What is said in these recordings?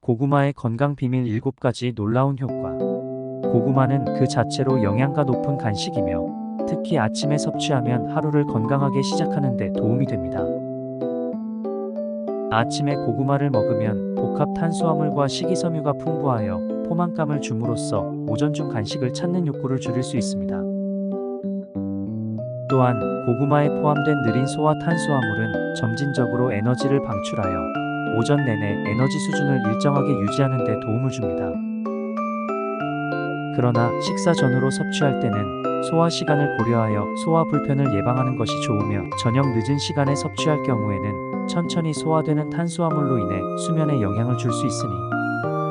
고구마의 건강 비밀 7가지 놀라운 효과. 고구마는 그 자체로 영양가 높은 간식이며 특히 아침에 섭취하면 하루를 건강하게 시작하는 데 도움이 됩니다. 아침에 고구마를 먹으면 복합 탄수화물과 식이섬유가 풍부하여 포만감을 줌으로써 오전 중 간식을 찾는 욕구를 줄일 수 있습니다. 또한 고구마에 포함된 느린 소화 탄수화물은 점진적으로 에너지를 방출하여 오전 내내 에너지 수준을 일정하게 유지하는 데 도움을 줍니다. 그러나 식사 전후로 섭취할 때는 소화 시간을 고려하여 소화 불편을 예방하는 것이 좋으며 저녁 늦은 시간에 섭취할 경우에는 천천히 소화되는 탄수화물로 인해 수면에 영향을 줄 수 있으니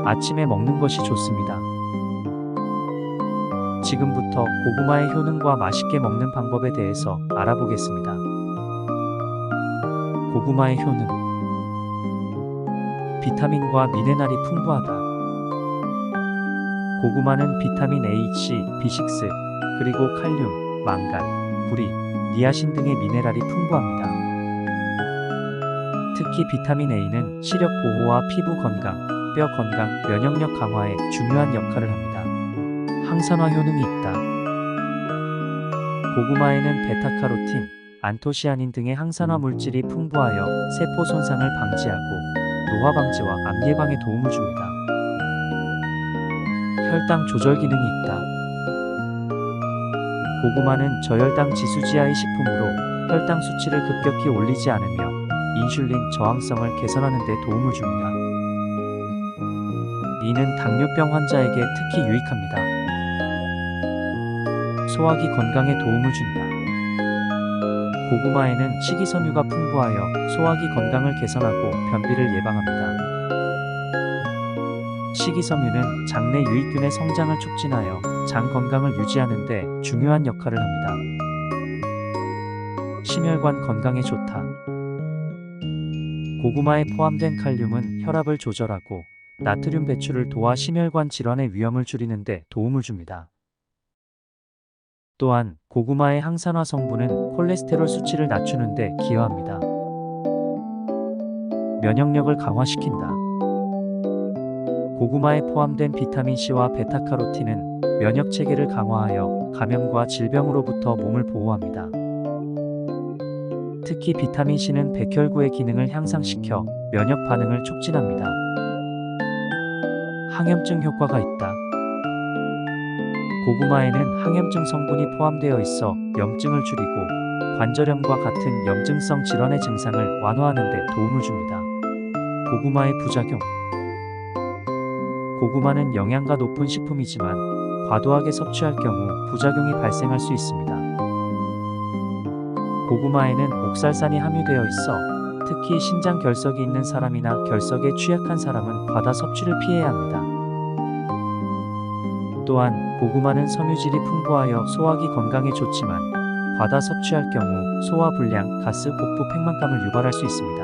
아침에 먹는 것이 좋습니다. 지금부터 고구마의 효능과 맛있게 먹는 방법에 대해서 알아보겠습니다. 고구마의 효능. 비타민과 미네랄이 풍부하다. 고구마는 비타민 A, C, B6, 그리고 칼륨, 망간, 구리, 니아신 등의 미네랄이 풍부합니다. 특히 비타민 A는 시력 보호와 피부 건강, 뼈 건강, 면역력 강화에 중요한 역할을 합니다. 항산화 효능이 있다. 고구마에는 베타카로틴, 안토시아닌 등의 항산화 물질이 풍부하여 세포 손상을 방지하고 노화 방지와 암 예방에 도움을 줍니다. 혈당 조절 기능이 있다. 고구마는 저혈당 지수지하의 식품으로 혈당 수치를 급격히 올리지 않으며 인슐린 저항성을 개선하는 데 도움을 줍니다. 이는 당뇨병 환자에게 특히 유익합니다. 소화기 건강에 도움을 준다. 고구마에는 식이섬유가 풍부하여 소화기 건강을 개선하고 변비를 예방합니다. 식이섬유는 장내 유익균의 성장을 촉진하여 장 건강을 유지하는 데 중요한 역할을 합니다. 심혈관 건강에 좋다. 고구마에 포함된 칼륨은 혈압을 조절하고 나트륨 배출을 도와 심혈관 질환의 위험을 줄이는 데 도움을 줍니다. 또한 고구마의 항산화 성분은 콜레스테롤 수치를 낮추는 데 기여합니다. 면역력을 강화시킨다. 고구마에 포함된 비타민C와 베타카로틴은 면역 체계를 강화하여 감염과 질병으로부터 몸을 보호합니다. 특히 비타민C는 백혈구의 기능을 향상시켜 면역 반응을 촉진합니다. 항염증 효과가 있다. 고구마에는 항염증 성분이 포함되어 있어 염증을 줄이고 관절염과 같은 염증성 질환의 증상을 완화하는 데 도움을 줍니다. 고구마의 부작용. 고구마는 영양가 높은 식품이지만 과도하게 섭취할 경우 부작용이 발생할 수 있습니다. 고구마에는 옥살산이 함유되어 있어 특히 신장 결석이 있는 사람이나 결석에 취약한 사람은 과다 섭취를 피해야 합니다. 또한 고구마는 섬유질이 풍부하여 소화기 건강에 좋지만 과다 섭취할 경우 소화불량, 가스, 복부 팽만감을 유발할 수 있습니다.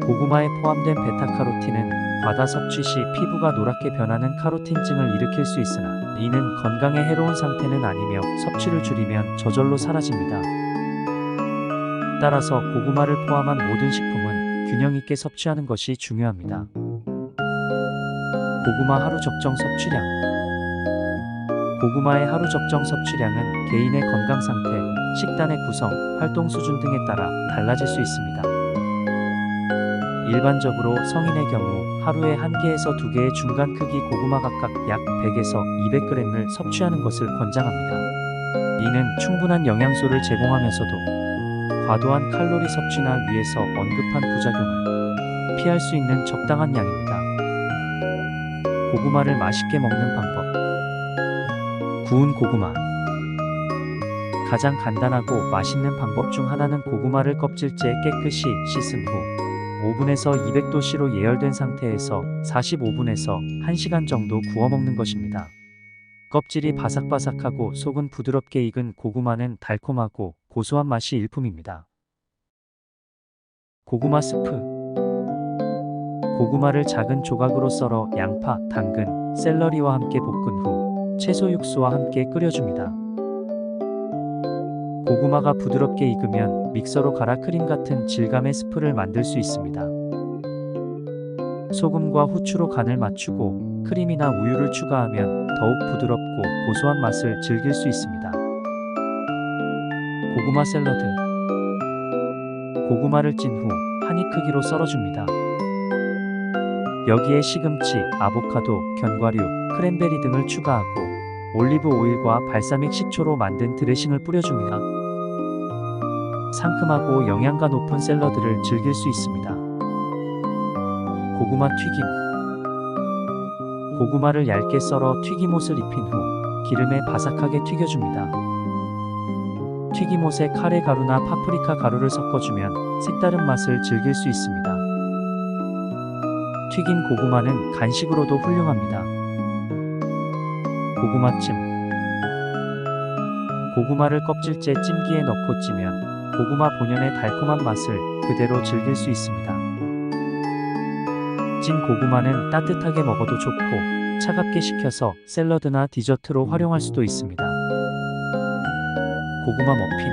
고구마에 포함된 베타카로틴은 과다 섭취 시 피부가 노랗게 변하는 카로틴증을 일으킬 수 있으나 이는 건강에 해로운 상태는 아니며 섭취를 줄이면 저절로 사라집니다. 따라서 고구마를 포함한 모든 식품은 균형 있게 섭취하는 것이 중요합니다. 고구마 하루 적정 섭취량. 고구마의 하루 적정 섭취량은 개인의 건강 상태, 식단의 구성, 활동 수준 등에 따라 달라질 수 있습니다. 일반적으로 성인의 경우 하루에 1개에서 2개의 중간 크기 고구마 각각 약 100에서 200g을 섭취하는 것을 권장합니다. 이는 충분한 영양소를 제공하면서도 과도한 칼로리 섭취나 위에서 언급한 부작용을 피할 수 있는 적당한 양입니다. 고구마를 맛있게 먹는 방법. 구운 고구마. 가장 간단하고 맛있는 방법 중 하나는 고구마를 껍질째 깨끗이 씻은 후 오븐에서 200도씨로 예열된 상태에서 45분에서 1시간 정도 구워 먹는 것입니다. 껍질이 바삭바삭하고 속은 부드럽게 익은 고구마는 달콤하고 고소한 맛이 일품입니다. 고구마 스프. 고구마를 작은 조각으로 썰어 양파, 당근, 샐러리와 함께 볶은 후 채소 육수와 함께 끓여줍니다. 고구마가 부드럽게 익으면 믹서로 갈아 크림 같은 질감의 스프를 만들 수 있습니다. 소금과 후추로 간을 맞추고 크림이나 우유를 추가하면 더욱 부드럽고 고소한 맛을 즐길 수 있습니다. 고구마 샐러드. 고구마를 찐 후 한 입 크기로 썰어줍니다. 여기에 시금치, 아보카도, 견과류, 크랜베리 등을 추가하고 올리브 오일과 발사믹 식초로 만든 드레싱을 뿌려줍니다. 상큼하고 영양가 높은 샐러드를 즐길 수 있습니다. 고구마 튀김. 고구마를 얇게 썰어 튀김옷을 입힌 후 기름에 바삭하게 튀겨줍니다. 튀김옷에 카레 가루나 파프리카 가루를 섞어주면 색다른 맛을 즐길 수 있습니다. 튀긴 고구마는 간식으로도 훌륭합니다. 고구마찜. 고구마를 껍질째 찜기에 넣고 찌면 고구마 본연의 달콤한 맛을 그대로 즐길 수 있습니다. 찐 고구마는 따뜻하게 먹어도 좋고 차갑게 식혀서 샐러드나 디저트로 활용할 수도 있습니다. 고구마 머핀.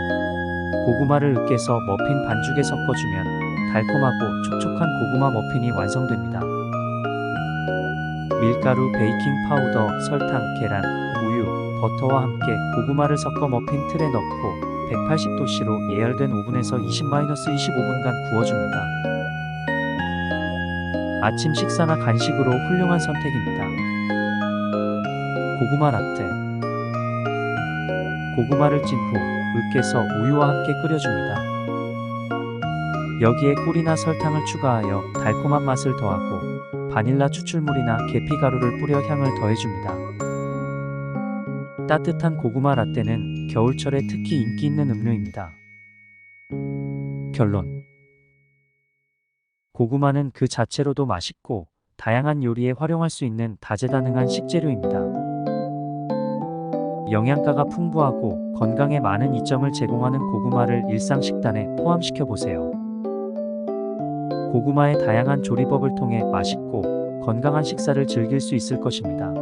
고구마를 으깨서 머핀 반죽에 섞어주면 달콤하고 촉촉한 고구마 머핀이 완성됩니다. 밀가루, 베이킹 파우더, 설탕, 계란, 우유, 버터와 함께 고구마를 섞어 머핀 틀에 넣고 180도씨로 예열된 오븐에서 20-25분간 구워줍니다. 아침 식사나 간식으로 훌륭한 선택입니다. 고구마 라떼. 고구마를 찐 후 으깨서 우유와 함께 끓여줍니다. 여기에 꿀이나 설탕을 추가하여 달콤한 맛을 더하고 바닐라 추출물이나 계피 가루를 뿌려 향을 더해줍니다. 따뜻한 고구마 라떼는 겨울철에 특히 인기 있는 음료입니다. 결론. 고구마는 그 자체로도 맛있고 다양한 요리에 활용할 수 있는 다재다능한 식재료입니다. 영양가가 풍부하고 건강에 많은 이점을 제공하는 고구마를 일상 식단에 포함시켜 보세요. 고구마의 다양한 조리법을 통해 맛있고 건강한 식사를 즐길 수 있을 것입니다.